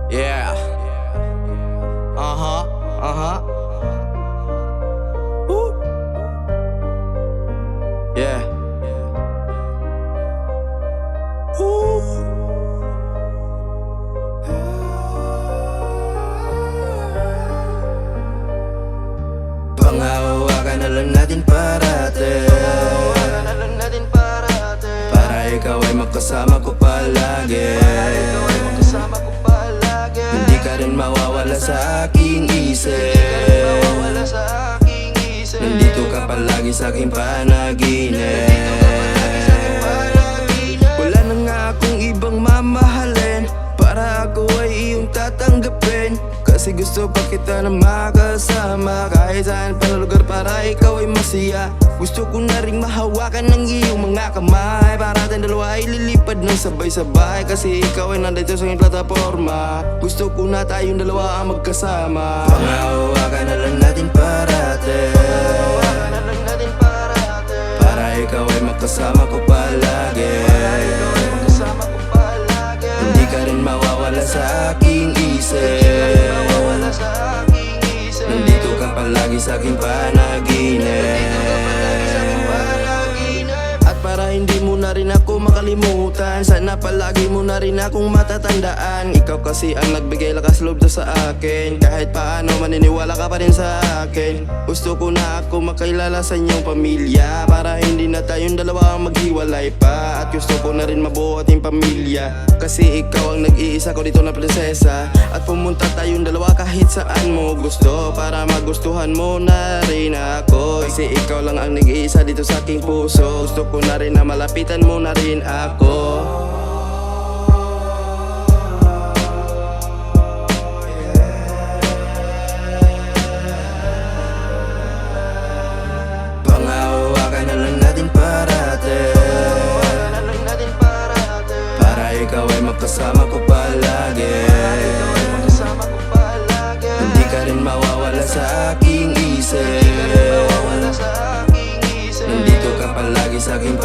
Yeah. Uh-huh. Uh-huh. Woo. Yeah. Woo. Panghawakan na lang natin parate, para ikaw ay magkasama ko palagi. Hindi ka rin mawawala sa aking isip. Nandito ka palagi sa aking panaginip. Wala na nga akong ibang mamahalin, para ako ay iyong tatanggapin. Kasi gusto pa kita na makasama, kahit saan pa na lugar para ikaw ay masaya. Gusto ko na ring mahawakan ng iyong mga kamay, para tayong dalawa ay lilipad ng sabay-sabay. Kasi ikaw ay nandito sa aking plataforma. Gusto ko na tayong dalawa ang magkasama. Panghawakan na lang natin parate, para ikaw ay magkasama ko palagi. Hindi ka rin mawawala sa aking isip. Nandito ka palagi sa aking panaginip. At para hindi mo na rin ako makalimutan, sana palagi mo na rin akong matatandaan. Ikaw kasi ang nagbigay lakas loob na sa akin, kahit paano maniniwala ka pa rin sa akin. Gusto ko na ako makilala sa inyong pamilya, para hindi na tayong dalawa ang maghiwalay pa. At gusto ko na rin mabuo ating pamilya, kasi ikaw ang nag-iisa ko dito na prinsesa. At pumunta tayong dalawa kahit saan mo gusto, para magustuhan mo na rin ako. Kasi ikaw lang ang nag-iisa dito sa aking puso. Gusto ko na rin na malapitan mo na rin ako. Panghawakan na lang natin parate, para ikaw ay magkasama ko palagi. Hindi ka rin mawawala sa aking isip. Nandito ka palagi sa aking